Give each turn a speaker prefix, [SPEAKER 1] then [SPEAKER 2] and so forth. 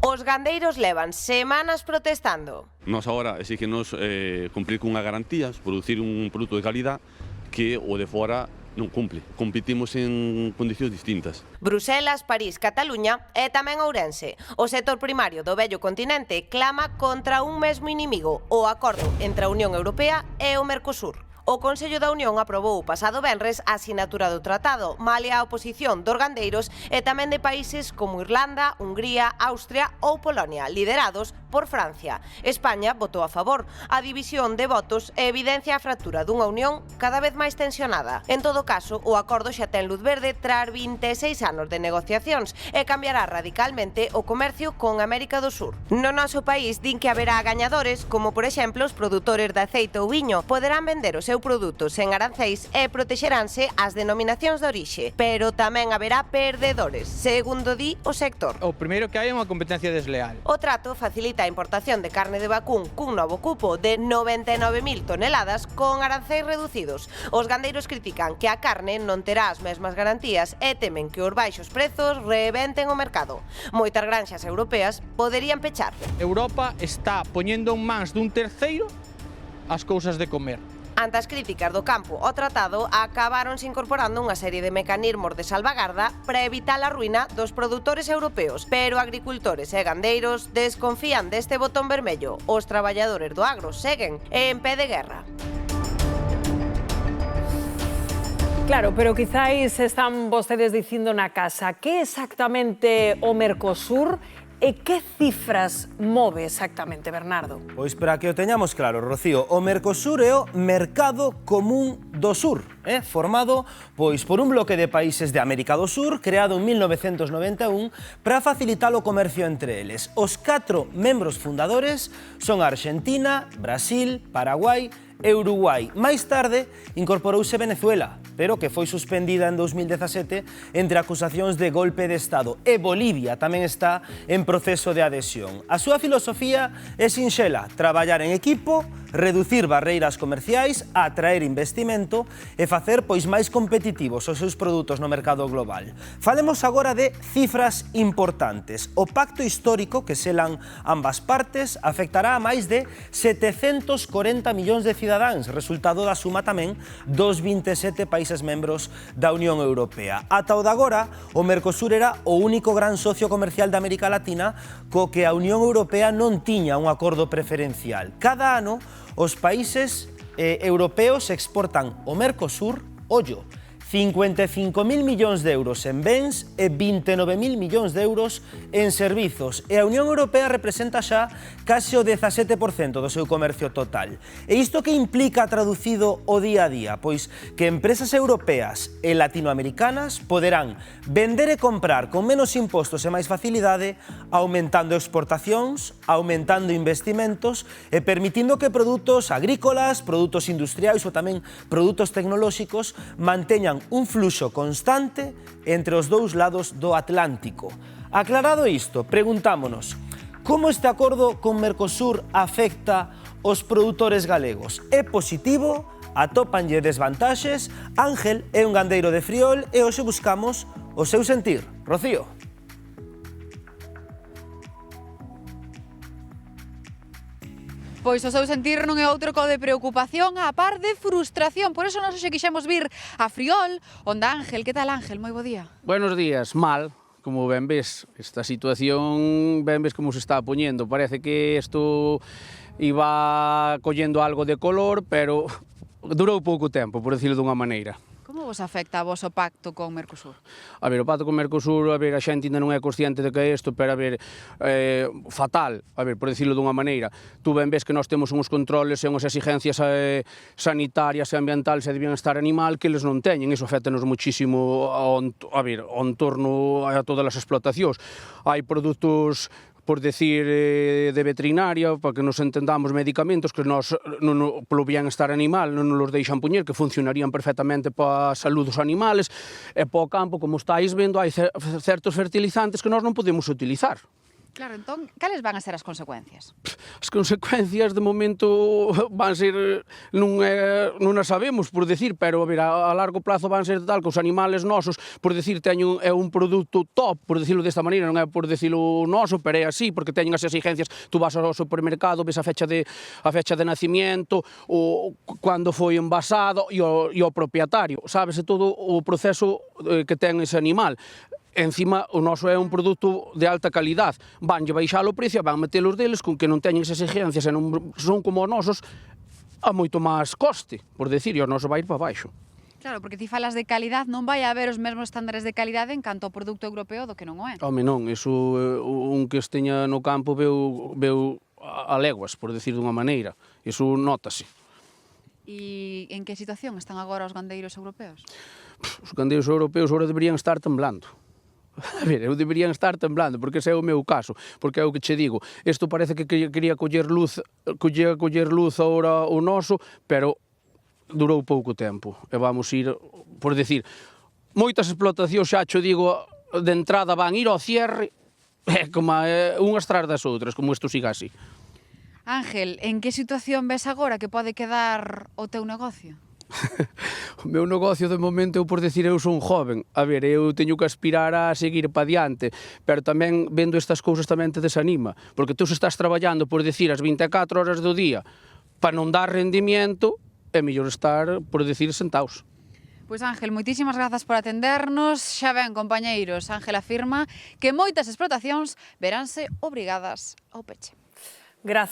[SPEAKER 1] Os gandeiros levan semanas protestando.
[SPEAKER 2] Nos agora exígenos cumplir cunha garantías, producir un produto de calidad que o de fora non cumple. Competimos en condicións distintas.
[SPEAKER 1] Bruselas, París, Cataluña e tamén Ourense. O sector primario do vello continente clama contra un mesmo inimigo, o acordo entre a Unión Europea e o Mercosur. O Consello da Unión aprobou o pasado venres a asinatura do tratado, malia a oposición dos gandeiros e tamén de países como Irlanda, Hungría, Austria ou Polonia, liderados por Francia. España votou a favor. A división de votos evidencia a fractura dunha unión cada vez máis tensionada. En todo caso, o acordo xa ten luz verde tras 26 anos de negociacións e cambiará radicalmente o comercio con América do Sur. No noso país din que haberá gañadores, como por exemplo os produtores de aceite ou viño, poderán vender o seu produtos sen aranceis e protexeranse as denominacións de orixe, pero tamén haberá perdedores, segundo di o sector.
[SPEAKER 3] O primeiro que hai é unha competencia desleal.
[SPEAKER 1] O trato facilita a importación de carne de vacún cun novo cupo de 99.000 toneladas con aranceis reducidos. Os gandeiros critican que a carne non terá as mesmas garantías e temen que os baixos prezos rebenten o mercado. Moitas granxas europeas poderían pechar.
[SPEAKER 3] Europa está poñendo en mans dun terceiro as cousas de comer.
[SPEAKER 1] Ante as críticas do campo ao tratado, acabaronse incorporando unha serie de mecanismos de salvagarda para evitar a ruína dos produtores europeos, pero agricultores e gandeiros desconfían deste botón vermello. Os traballadores do agro seguen en pé de guerra.
[SPEAKER 4] Claro, pero quizáis están vostedes dicindo na casa que exactamente o Mercosur e que cifras move exactamente, Bernardo?
[SPEAKER 5] Pois para que o teñamos claro, Rocío, o Mercosur é o Mercado Común do Sur, formado pois por un bloque de países de América do Sur, creado en 1991 para facilitar o comercio entre eles. Os 4 membros fundadores son Argentina, Brasil, Paraguai e Uruguai. Máis tarde incorporouse Venezuela, pero que foi suspendida en 2017 entre acusacións de golpe de Estado. E Bolivia tamén está en proceso de adhesión. A súa filosofía é sinxela, traballar en equipo, reducir barreiras comerciais, atraer investimento e facer pois máis competitivos os seus produtos no mercado global. Falemos agora de cifras importantes. O pacto histórico que selan ambas partes afectará a máis de 740 millóns de cidadáns, resultado da suma tamén dos 27 países membros da Unión Europea. Ata o de agora, o Mercosur era o único gran socio comercial da América Latina co que a Unión Europea non tiña un acordo preferencial. Cada ano, os países europeos exportan ao Mercosur, ollo, 55.000 millóns de euros en bens e 29.000 millóns de euros en servizos. E a Unión Europea representa xa case o 17% do seu comercio total. E isto que implica traducido o día a día? Pois que empresas europeas e latinoamericanas poderán vender e comprar con menos impostos e máis facilidade, aumentando exportacións, aumentando investimentos e permitindo que produtos agrícolas, produtos industriais ou tamén produtos tecnolóxicos manteñan un fluxo constante entre os dous lados do Atlántico. Aclarado isto, preguntámonos, como este acordo con Mercosur afecta os produtores galegos? É positivo? Atópanlle desvantaxes? Ángel é un gandeiro de Friol e hoxe buscamos o seu sentir. Rocío.
[SPEAKER 6] Pois o seu sentir non é outro co de preocupación a par de frustración. Por eso nós hoxe quixemos vir a Friol, onde Ángel. Que tal, Ángel? Moi bo día.
[SPEAKER 7] Buenos días. Mal, como ben ves, esta situación ben ves como se está poñendo. Parece que isto iba collendo algo de color, pero durou pouco tempo, por decirlo dunha maneira.
[SPEAKER 6] Como vos afecta a vos o pacto con Mercosur?
[SPEAKER 7] A ver, o pacto con Mercosur, a ver, a xente ainda non é consciente de que é isto, pero a ver, fatal, a ver, por decirlo dunha maneira. Tú ben ves que nós temos uns controles e unhas exigencias sanitarias e ambientales e de bienestar animal que eles non teñen, iso afecta-nos muchísimo ao entorno, a todas as explotacións. Hai produtos, por decir, de veterinaria, para que nos entendamos, medicamentos que nos, polo bienestar animal, non nos deixan poñer, que funcionarían perfectamente para a saúde dos animales, e para o campo, como estáis vendo, hai certos fertilizantes que nós non podemos utilizar.
[SPEAKER 6] Claro, entón, cales van a ser as consecuencias?
[SPEAKER 7] As consecuencias de momento van ser, non as sabemos, por decir, pero a ver, a largo plazo van ser tal que os animales nosos, por decir, teñen é un produto top, por decirlo desta maneira, non é por decirlo noso, pero é así, porque teñen as exigencias, tú vas ao supermercado, ves a fecha de nacimiento, o cando foi envasado e o propietario, sabes, todo o proceso que ten ese animal. Encima, o noso é un produto de alta calidad. Vanlle baixar o precio, van meter os deles con que non teñen esas exigencias e non son como os nosos a moito máis coste, por decir, e o noso vai ir para baixo.
[SPEAKER 6] Claro, porque ti falas de calidad, non vai haber os mesmos estándares de calidade en canto ao produto europeo do que non o é.
[SPEAKER 7] Home, non, iso un que esteña no campo veu a leguas, por decir dunha maneira. Iso nótase.
[SPEAKER 6] E en que situación están agora os gandeiros europeos?
[SPEAKER 7] Os gandeiros europeos agora deberían estar temblando. A ver, eu deberían estar temblando, porque ese é o meu caso, porque é o que che digo. Isto parece que quería coller luz agora o noso, pero durou pouco tempo. E vamos ir, por decir, moitas explotacións, xa cho digo, de entrada van ir ao cierre, como unhas tras das outras, como isto siga así.
[SPEAKER 6] Ángel, en que situación ves agora que pode quedar o teu negocio?
[SPEAKER 7] O meu negocio de momento, eu por decir, eu son joven. A ver, eu teño que aspirar a seguir pa diante, pero tamén vendo estas cousas tamén te desanima, porque tú se estás traballando, por decir, as 24 horas do día para non dar rendimiento, é mellor estar, por decir, sentados.
[SPEAKER 6] Pois Ángel, moitísimas grazas por atendernos. Xa ben, compañeiros, Ángel afirma que moitas explotacións veránse obrigadas ao peche.
[SPEAKER 4] Gracias.